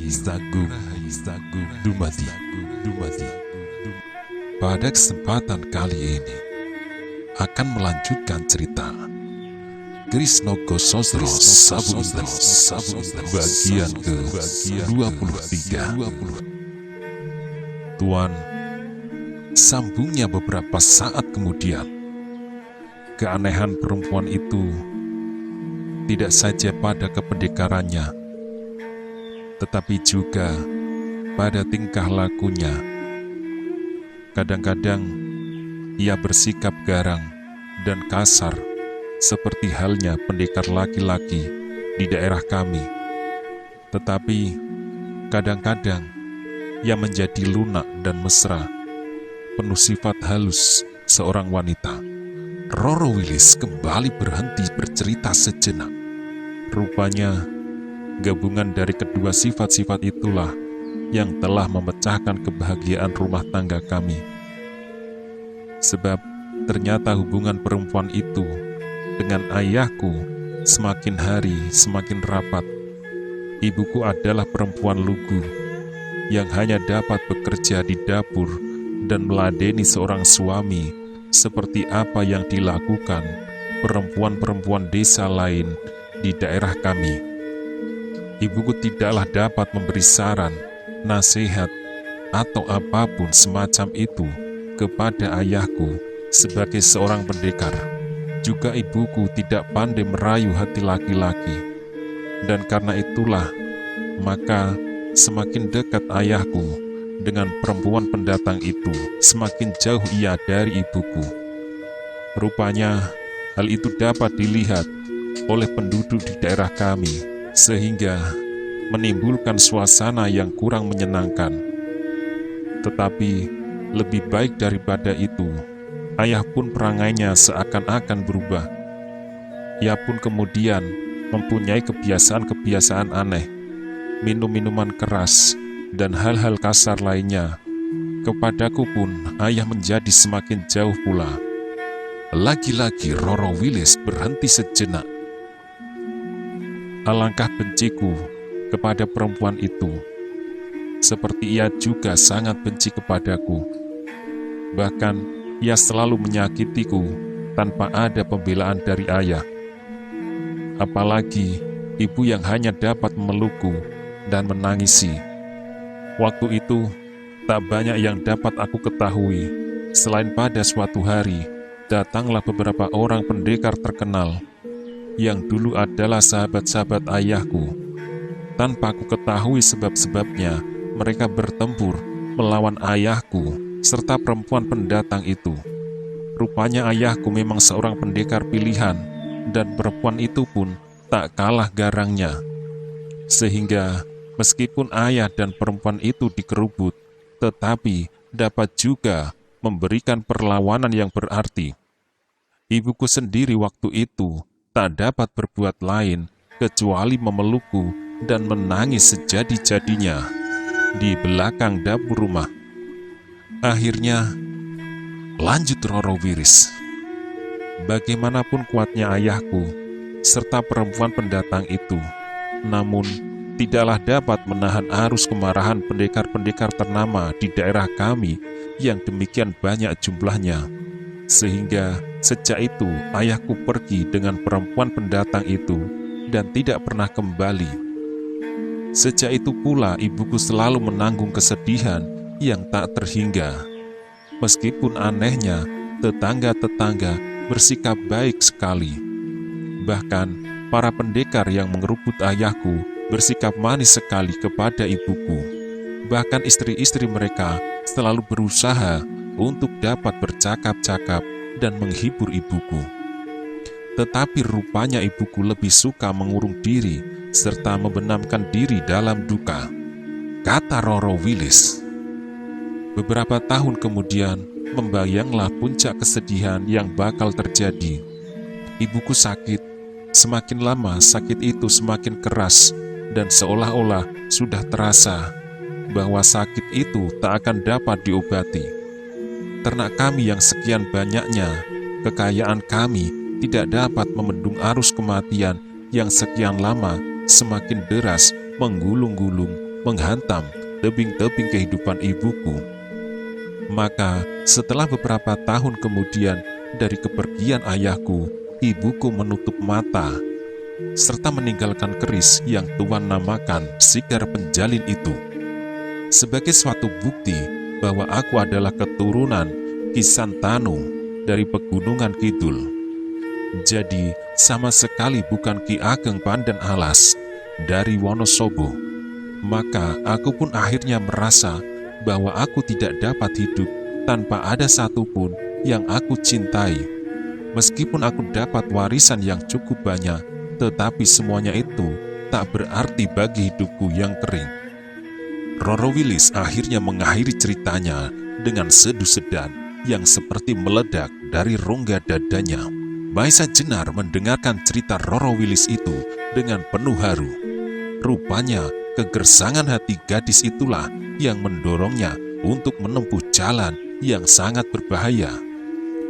Sagung Dumadi. Pada kesempatan kali ini akan melanjutkan cerita Krisnogososro Sabu bagian ke-23. Tuan, sambungnya beberapa saat kemudian, keanehan perempuan itu tidak saja pada kependekarannya, tetapi juga pada tingkah lakunya. Kadang-kadang ia bersikap garang dan kasar seperti halnya pendekar laki-laki di daerah kami. Tetapi kadang-kadang ia menjadi lunak dan mesra, penuh sifat halus seorang wanita. Roro Wilis kembali berhenti bercerita sejenak. Rupanya gabungan dari kedua sifat-sifat itulah yang telah memecahkan kebahagiaan rumah tangga kami. Sebab ternyata hubungan perempuan itu dengan ayahku semakin hari semakin rapat. Ibuku adalah perempuan lugu yang hanya dapat bekerja di dapur dan meladeni seorang suami seperti apa yang dilakukan perempuan-perempuan desa lain di daerah kami. Ibuku tidaklah dapat memberi saran, nasihat, atau apapun semacam itu kepada ayahku sebagai seorang pendekar. Juga ibuku tidak pandai merayu hati laki-laki. Dan karena itulah, maka semakin dekat ayahku dengan perempuan pendatang itu, semakin jauh ia dari ibuku. Rupanya hal itu dapat dilihat oleh penduduk di daerah kami, sehingga menimbulkan suasana yang kurang menyenangkan. Tetapi lebih baik daripada itu, ayah pun perangainya seakan-akan berubah. Ia pun kemudian mempunyai kebiasaan-kebiasaan aneh, minum minuman keras, dan hal-hal kasar lainnya. Kepadaku pun ayah menjadi semakin jauh pula. Lagi-lagi Roro Wilis berhenti sejenak. Alangkah benciku kepada perempuan itu, seperti ia juga sangat benci kepadaku. Bahkan ia selalu menyakitiku tanpa ada pembelaan dari ayah. Apalagi ibu yang hanya dapat memelukku dan menangisi. Waktu itu tak banyak yang dapat aku ketahui, selain pada suatu hari datanglah beberapa orang pendekar terkenal yang dulu adalah sahabat-sahabat ayahku. Tanpa aku ketahui sebab-sebabnya, mereka bertempur melawan ayahku serta perempuan pendatang itu. Rupanya ayahku memang seorang pendekar pilihan, dan perempuan itu pun tak kalah garangnya. Sehingga meskipun ayah dan perempuan itu dikerubut, tetapi dapat juga memberikan perlawanan yang berarti. Ibuku sendiri waktu itu tak dapat berbuat lain kecuali memelukku dan menangis sejadi-jadinya di belakang dapur rumah. Akhirnya, lanjut Roro Wilis. Bagaimanapun kuatnya ayahku serta perempuan pendatang itu, namun tidaklah dapat menahan arus kemarahan pendekar-pendekar ternama di daerah kami yang demikian banyak jumlahnya. Sehingga sejak itu ayahku pergi dengan perempuan pendatang itu dan tidak pernah kembali. Sejak itu pula ibuku selalu menanggung kesedihan yang tak terhingga. Meskipun anehnya tetangga-tetangga bersikap baik sekali. Bahkan para pendekar yang mengerubut ayahku bersikap manis sekali kepada ibuku. Bahkan istri-istri mereka selalu berusaha untuk dapat bercakap-cakap dan menghibur ibuku. Tetapi rupanya ibuku lebih suka mengurung diri serta membenamkan diri dalam duka, kata Roro Wilis. Beberapa tahun kemudian membayanglah puncak kesedihan yang bakal terjadi. Ibuku sakit. Semakin lama sakit itu semakin keras dan seolah-olah sudah terasa bahwa sakit itu tak akan dapat diobati. Ternak kami yang sekian banyaknya, kekayaan kami tidak dapat membendung arus kematian yang sekian lama semakin deras menggulung-gulung menghantam tebing-tebing kehidupan ibuku. Maka setelah beberapa tahun kemudian dari kepergian ayahku, ibuku menutup mata serta meninggalkan keris yang Tuhan namakan Sigar Penjalin itu sebagai suatu bukti bahwa aku adalah keturunan Ki Santanu dari Pegunungan Kidul. Jadi sama sekali bukan Ki Ageng Pandan Alas dari Wonosobo. Maka aku pun akhirnya merasa bahwa aku tidak dapat hidup tanpa ada satupun yang aku cintai. Meskipun aku dapat warisan yang cukup banyak, tetapi semuanya itu tak berarti bagi hidupku yang kering. Roro Wilis akhirnya mengakhiri ceritanya dengan sedu-sedan yang seperti meledak dari rongga dadanya. Maisa Jenar mendengarkan cerita Roro Wilis itu dengan penuh haru. Rupanya kegersangan hati gadis itulah yang mendorongnya untuk menempuh jalan yang sangat berbahaya.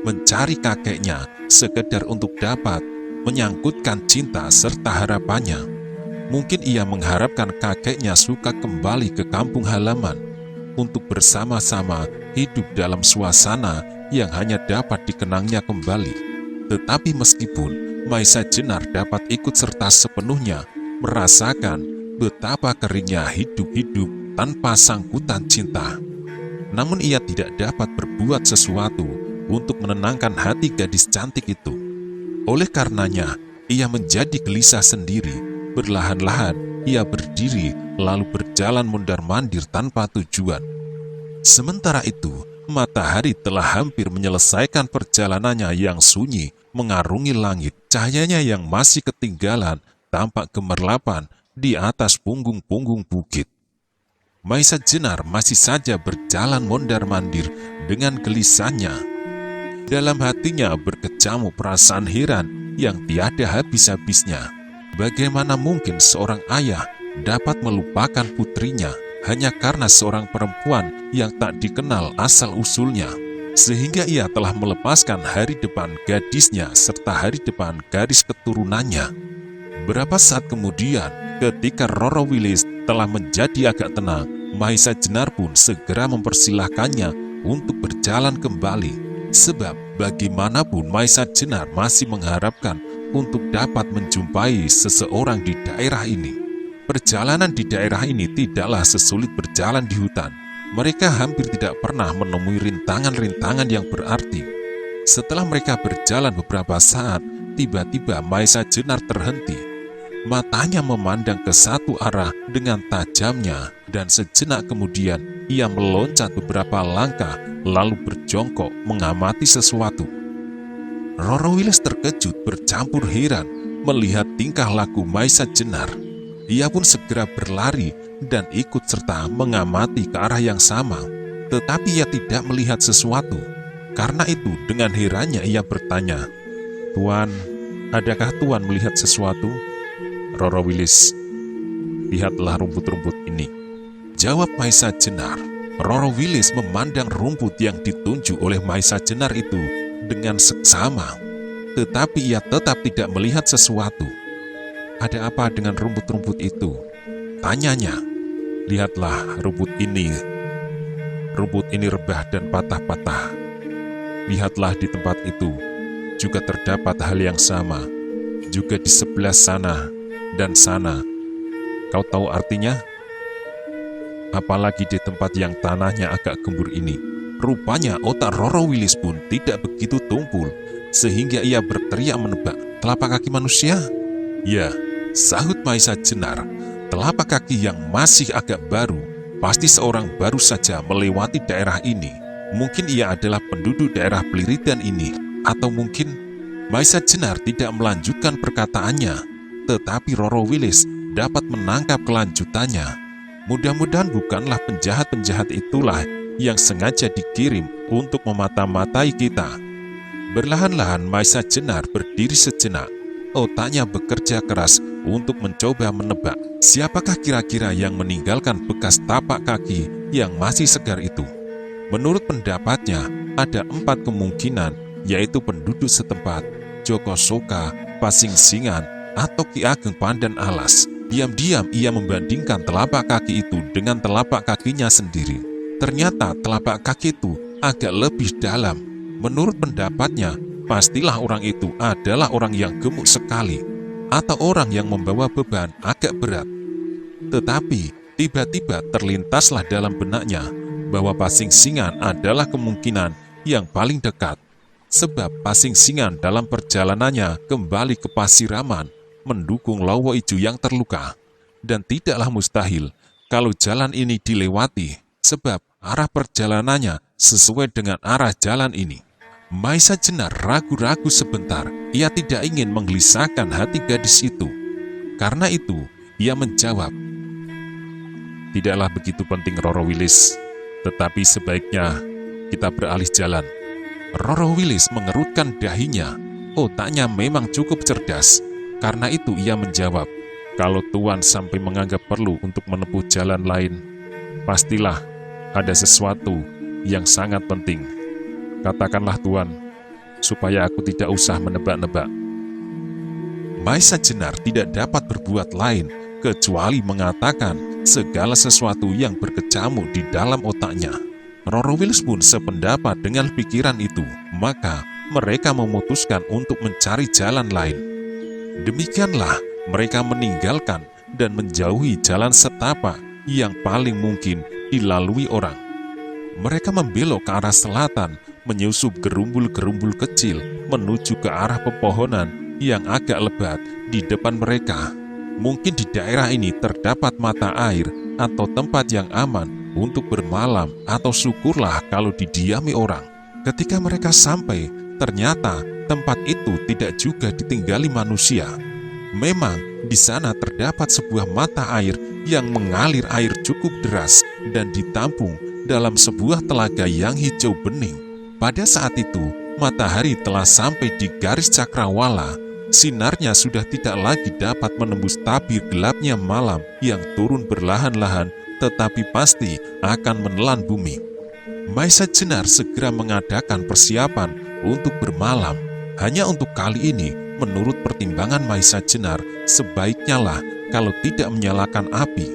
Mencari kakeknya sekedar untuk dapat menyangkutkan cinta serta harapannya. Mungkin ia mengharapkan kakeknya suka kembali ke kampung halaman untuk bersama-sama hidup dalam suasana yang hanya dapat dikenangnya kembali. Tetapi meskipun Maisa Jenar dapat ikut serta sepenuhnya merasakan betapa keringnya hidup-hidup tanpa sangkutan cinta, namun ia tidak dapat berbuat sesuatu untuk menenangkan hati gadis cantik itu. Oleh karenanya, ia menjadi gelisah sendiri. Perlahan-lahan ia berdiri lalu berjalan mondar-mandir tanpa tujuan. Sementara itu, matahari telah hampir menyelesaikan perjalanannya yang sunyi mengarungi langit. Cahayanya yang masih ketinggalan tampak gemerlapan di atas punggung-punggung bukit. Maisa Jenar masih saja berjalan mondar-mandir dengan gelisahnya. Dalam hatinya berkecamuk perasaan heran yang tiada habis-habisnya. Bagaimana mungkin seorang ayah dapat melupakan putrinya hanya karena seorang perempuan yang tak dikenal asal-usulnya, sehingga ia telah melepaskan hari depan gadisnya serta hari depan garis keturunannya. Berapa saat kemudian, ketika Roro Wilis telah menjadi agak tenang, Maisa Jenar pun segera mempersilahkannya untuk berjalan kembali. Sebab bagaimanapun Maisa Jenar masih mengharapkan untuk dapat menjumpai seseorang di daerah ini. Perjalanan di daerah ini tidaklah sesulit berjalan di hutan. Mereka hampir tidak pernah menemui rintangan-rintangan yang berarti. Setelah mereka berjalan beberapa saat, tiba-tiba Maisa Jenar terhenti. Matanya memandang ke satu arah dengan tajamnya, dan sejenak kemudian ia meloncat beberapa langkah lalu berjongkok mengamati sesuatu. Roro Wilis terkejut bercampur heran melihat tingkah laku Maisa Jenar. Ia pun segera berlari dan ikut serta mengamati ke arah yang sama. Tetapi ia tidak melihat sesuatu. Karena itu dengan herannya ia bertanya, "Tuan, adakah Tuan melihat sesuatu?" "Roro Wilis, lihatlah rumput-rumput ini," jawab Maisa Jenar. Roro Wilis memandang rumput yang ditunjuk oleh Maisa Jenar itu dengan seksama, tetapi ia tetap tidak melihat sesuatu. "Ada apa dengan rumput-rumput itu?" tanyanya. "Lihatlah rumput ini. Rumput ini rebah dan patah-patah. Lihatlah di tempat itu, juga terdapat hal yang sama, juga di sebelah sana dan sana. Kau tahu artinya? Apalagi di tempat yang tanahnya agak gembur ini." Rupanya otak Roro Wilis pun tidak begitu tumpul, sehingga ia berteriak menebak, "Telapak kaki manusia?" "Ya," sahut Maisa Jenar, "telapak kaki yang masih agak baru. Pasti seorang baru saja melewati daerah ini. Mungkin ia adalah penduduk daerah Pliritan ini, atau mungkin..." Maisa Jenar tidak melanjutkan perkataannya, tetapi Roro Wilis dapat menangkap kelanjutannya. Mudah-mudahan bukanlah penjahat-penjahat itulah yang sengaja dikirim untuk memata-matai kita. Perlahan-lahan Maisa Jenar berdiri sejenak. Otaknya bekerja keras untuk mencoba menebak siapakah kira-kira yang meninggalkan bekas tapak kaki yang masih segar itu. Menurut pendapatnya, ada 4 kemungkinan, yaitu penduduk setempat, Joko Soka, Pasing Singan, atau Ki Ageng Pandan Alas. Diam-diam ia membandingkan telapak kaki itu dengan telapak kakinya sendiri. Ternyata telapak kaki itu agak lebih dalam. Menurut pendapatnya, pastilah orang itu adalah orang yang gemuk sekali, atau orang yang membawa beban agak berat. Tetapi, tiba-tiba terlintaslah dalam benaknya bahwa pasing-singan adalah kemungkinan yang paling dekat. Sebab pasing-singan dalam perjalanannya kembali ke Pasiraman mendukung Lowo Ijo yang terluka. Dan tidaklah mustahil kalau jalan ini dilewati, sebab arah perjalanannya sesuai dengan arah jalan ini. Maisa Jenar ragu-ragu sebentar. Ia tidak ingin menggelisahkan hati gadis itu. Karena itu, ia menjawab, "Tidaklah begitu penting, Roro Wilis. Tetapi sebaiknya kita beralih jalan." Roro Wilis mengerutkan dahinya. Otaknya memang cukup cerdas. Karena itu ia menjawab, "Kalau Tuan sampai menganggap perlu untuk menempuh jalan lain, pastilah ada sesuatu yang sangat penting. Katakanlah Tuan, supaya aku tidak usah menebak-nebak." Maisa Jenar tidak dapat berbuat lain kecuali mengatakan segala sesuatu yang berkecamuk di dalam otaknya. Roro Wilis pun sependapat dengan pikiran itu, maka mereka memutuskan untuk mencari jalan lain. Demikianlah mereka meninggalkan dan menjauhi jalan setapak yang paling mungkin dilalui orang. Mereka membelok ke arah selatan, menyusup gerumbul-gerumbul kecil menuju ke arah pepohonan yang agak lebat di depan mereka. Mungkin di daerah ini terdapat mata air atau tempat yang aman untuk bermalam, atau syukurlah kalau didiami orang. Ketika mereka sampai, ternyata tempat itu tidak juga ditinggali manusia. Memang di sana terdapat sebuah mata air yang mengalir air cukup deras dan ditampung dalam sebuah telaga yang hijau bening. Pada saat itu, matahari telah sampai di garis cakrawala. Sinarnya sudah tidak lagi dapat menembus tabir gelapnya malam yang turun berlahan-lahan, tetapi pasti akan menelan bumi. Maisa Jenar segera mengadakan persiapan untuk bermalam. Hanya untuk kali ini, menurut pertimbangan Maisa Jenar, sebaiknya lah kalau tidak menyalakan api.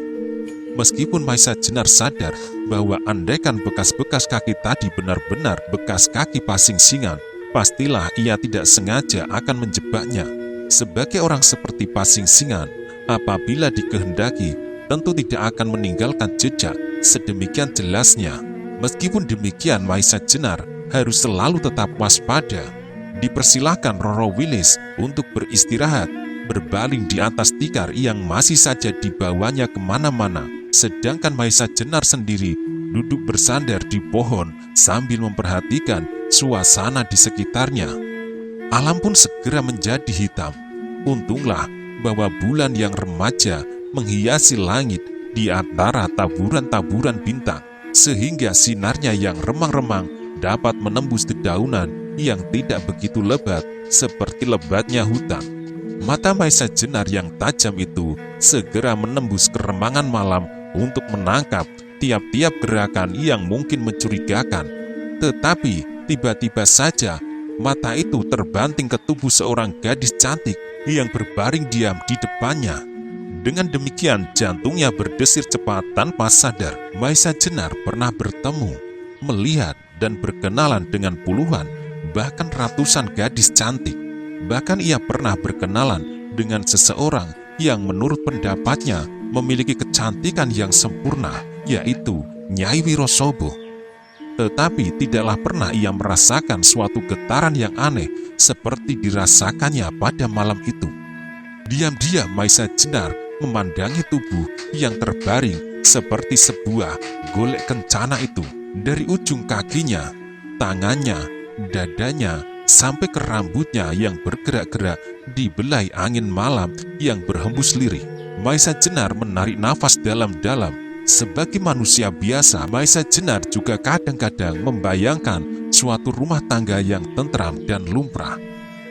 Meskipun Maisa Jenar sadar bahwa andaikan bekas-bekas kaki tadi benar-benar bekas kaki pasing-singan, pastilah ia tidak sengaja akan menjebaknya. Sebagai orang seperti pasing-singan, apabila dikehendaki, tentu tidak akan meninggalkan jejak sedemikian jelasnya. Meskipun demikian, Maisa Jenar harus selalu tetap waspada. Dipersilahkan Roro Wilis untuk beristirahat, berbaling di atas tikar yang masih saja dibawanya kemana-mana, sedangkan Maisa Jenar sendiri duduk bersandar di pohon sambil memperhatikan suasana di sekitarnya. Alam pun segera menjadi hitam. Untunglah bahwa bulan yang remaja menghiasi langit di antara taburan-taburan bintang, sehingga sinarnya yang remang-remang dapat menembus dedaunan yang tidak begitu lebat seperti lebatnya hutan. Mata Maisa Jenar yang tajam itu segera menembus keremangan malam untuk menangkap tiap-tiap gerakan yang mungkin mencurigakan. Tetapi tiba-tiba saja mata itu terbanting ke tubuh seorang gadis cantik yang berbaring diam di depannya. Dengan demikian jantungnya berdesir cepat tanpa sadar. Maisa Jenar pernah bertemu, melihat, dan berkenalan dengan puluhan, bahkan ratusan gadis cantik. Bahkan ia pernah berkenalan dengan seseorang yang menurut pendapatnya memiliki kecantikan yang sempurna, yaitu Nyai Wirosobo. Tetapi tidaklah pernah ia merasakan suatu getaran yang aneh seperti dirasakannya pada malam itu. Diam-diam Maisa Jenar memandangi tubuh yang terbaring seperti sebuah golek kencana itu. Dari ujung kakinya, tangannya, dadanya, sampai ke rambutnya yang bergerak-gerak dibelai angin malam yang berhembus lirih. Maisa Jenar menarik nafas dalam-dalam. Sebagai manusia biasa, Maisa Jenar juga kadang-kadang membayangkan suatu rumah tangga yang tentram dan lumrah.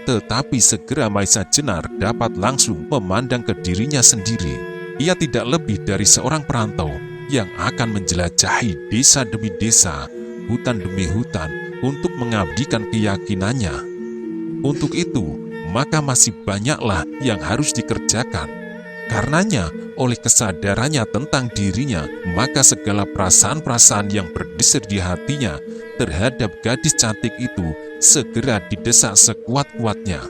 Tetapi segera Maisa Jenar dapat langsung memandang ke dirinya sendiri. Ia tidak lebih dari seorang perantau yang akan menjelajahi desa demi desa, hutan demi hutan, untuk mengabdikan keyakinannya. Untuk itu, maka masih banyaklah yang harus dikerjakan. Karenanya, oleh kesadarannya tentang dirinya, maka segala perasaan-perasaan yang berdesir di hatinya terhadap gadis cantik itu segera didesak sekuat-kuatnya.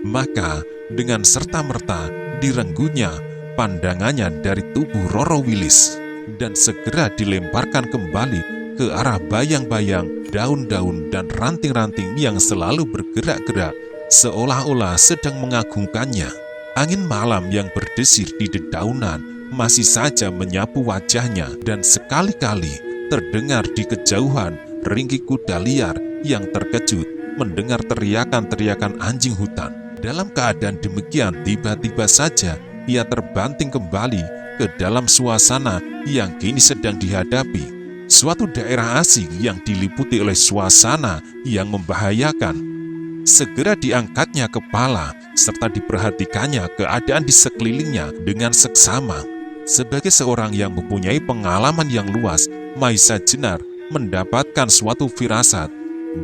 Maka, dengan serta-merta direnggunya pandangannya dari tubuh Roro Wilis dan segera dilemparkan kembali ke arah bayang-bayang, daun-daun, dan ranting-ranting yang selalu bergerak-gerak seolah-olah sedang mengagungkannya. Angin malam yang berdesir di dedaunan masih saja menyapu wajahnya dan sekali-kali terdengar di kejauhan ringkih kuda liar yang terkejut mendengar teriakan-teriakan anjing hutan. Dalam keadaan demikian, tiba-tiba saja ia terbanting kembali ke dalam suasana yang kini sedang dihadapi. Suatu daerah asing yang diliputi oleh suasana yang membahayakan. Segera diangkatnya kepala serta diperhatikannya keadaan di sekelilingnya dengan seksama. Sebagai seorang yang mempunyai pengalaman yang luas, Maisa Jenar mendapatkan suatu firasat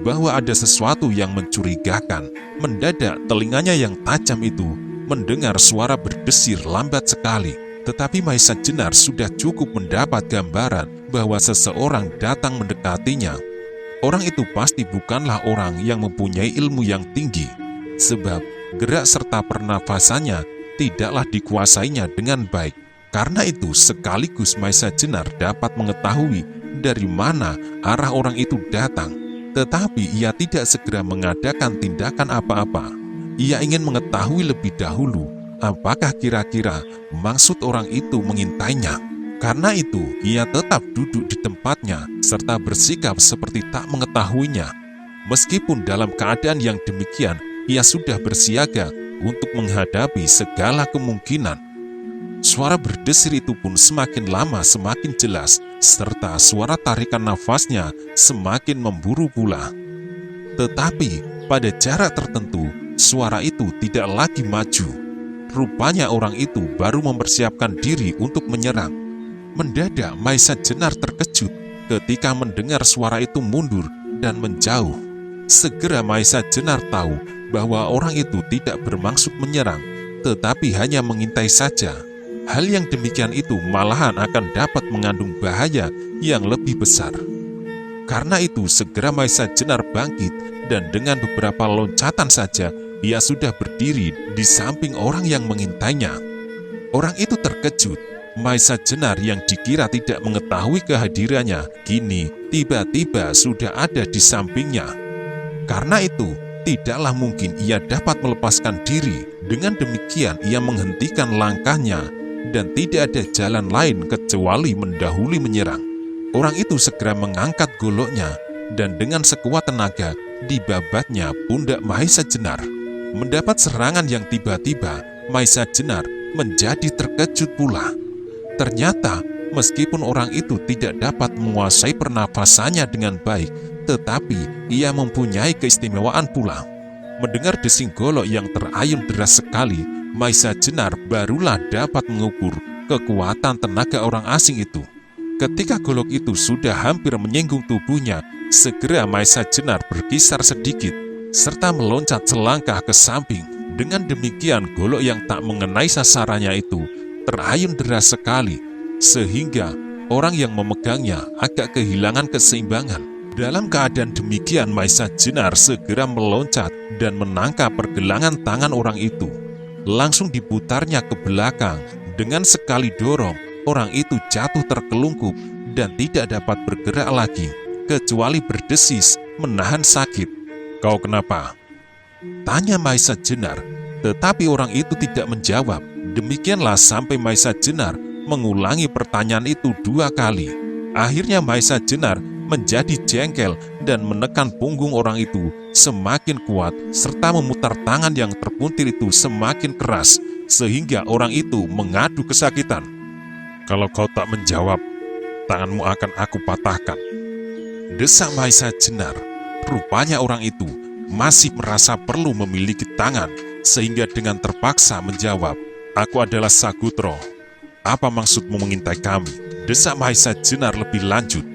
bahwa ada sesuatu yang mencurigakan. Mendadak telinganya yang tajam itu mendengar suara berdesir lambat sekali. Tetapi Maisa Jenar sudah cukup mendapat gambaran bahwa seseorang datang mendekatinya. Orang itu pasti bukanlah orang yang mempunyai ilmu yang tinggi, sebab gerak serta pernafasannya tidaklah dikuasainya dengan baik. Karena itu sekaligus Maisa Jenar dapat mengetahui dari mana arah orang itu datang. Tetapi ia tidak segera mengadakan tindakan apa-apa. Ia ingin mengetahui lebih dahulu apakah kira-kira maksud orang itu mengintainya. Karena itu, ia tetap duduk di tempatnya serta bersikap seperti tak mengetahuinya. Meskipun dalam keadaan yang demikian, ia sudah bersiaga untuk menghadapi segala kemungkinan. Suara berdesir itu pun semakin lama semakin jelas, serta suara tarikan nafasnya semakin memburu pula. Tetapi, pada jarak tertentu, suara itu tidak lagi maju. Rupanya orang itu baru mempersiapkan diri untuk menyerang. Mendadak Maisa Jenar terkejut ketika mendengar suara itu mundur dan menjauh. Segera Maisa Jenar tahu bahwa orang itu tidak bermaksud menyerang, tetapi hanya mengintai saja. Hal yang demikian itu malahan akan dapat mengandung bahaya yang lebih besar. Karena itu segera Maisa Jenar bangkit dan dengan beberapa loncatan saja ia sudah berdiri di samping orang yang mengintainya. Orang itu terkejut. Maisa Jenar yang dikira tidak mengetahui kehadirannya, kini tiba-tiba sudah ada di sampingnya. Karena itu, tidaklah mungkin ia dapat melepaskan diri. Dengan demikian, ia menghentikan langkahnya dan tidak ada jalan lain kecuali mendahului menyerang. Orang itu segera mengangkat goloknya dan dengan sekuat tenaga dibabatnya pundak Maisa Jenar. Mendapat serangan yang tiba-tiba, Maisa Jenar menjadi terkejut pula. Ternyata, meskipun orang itu tidak dapat menguasai pernafasannya dengan baik, tetapi ia mempunyai keistimewaan pula. Mendengar desing golok yang terayun deras sekali, Maisa Jenar barulah dapat mengukur kekuatan tenaga orang asing itu. Ketika golok itu sudah hampir menyinggung tubuhnya, segera Maisa Jenar berkisar sedikit, serta meloncat selangkah ke samping. Dengan demikian, golok yang tak mengenai sasarannya itu terayun deras sekali, sehingga orang yang memegangnya agak kehilangan keseimbangan. Dalam keadaan demikian, Maisa Jenar segera meloncat dan menangkap pergelangan tangan orang itu. Langsung diputarnya ke belakang. Dengan sekali dorong, orang itu jatuh terkelungkup dan tidak dapat bergerak lagi, kecuali berdesis menahan sakit. "Kau kenapa?" tanya Maisa Jenar, tetapi orang itu tidak menjawab. Demikianlah sampai Maisa Jenar mengulangi pertanyaan itu 2 kali. Akhirnya Maisa Jenar menjadi jengkel dan menekan punggung orang itu semakin kuat serta memutar tangan yang terpuntir itu semakin keras sehingga orang itu mengadu kesakitan. "Kalau kau tak menjawab, tanganmu akan aku patahkan," desak Maisa Jenar. Rupanya orang itu masih merasa perlu memiliki tangan sehingga dengan terpaksa menjawab, "Aku adalah Sagutro. Apa maksudmu mengintai kami?" desak Maisa Jenar lebih lanjut.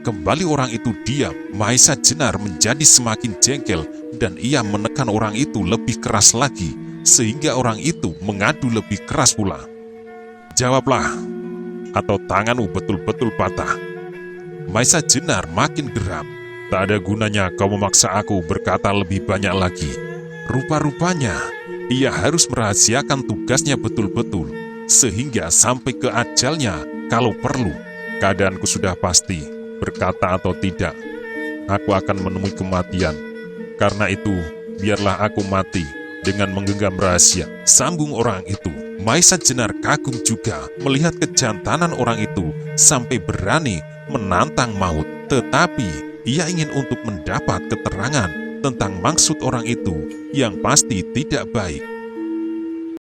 Kembali orang itu diam. Maisa Jenar menjadi semakin jengkel dan ia menekan orang itu lebih keras lagi, sehingga orang itu mengadu lebih keras pula. Jawablah, atau tanganmu betul-betul patah. Maisa Jenar makin geram. Tak ada gunanya kau memaksa aku berkata lebih banyak lagi. Rupa-rupanya, ia harus merahasiakan tugasnya betul-betul, sehingga sampai ke ajalnya kalau perlu. Keadaanku sudah pasti, berkata atau tidak, aku akan menemui kematian. Karena itu, biarlah aku mati dengan menggenggam rahasia, sambung orang itu. Maisa Jenar kagum juga melihat kejantanan orang itu sampai berani menantang maut. Tetapi ia ingin untuk mendapat keterangan tentang maksud orang itu yang pasti tidak baik.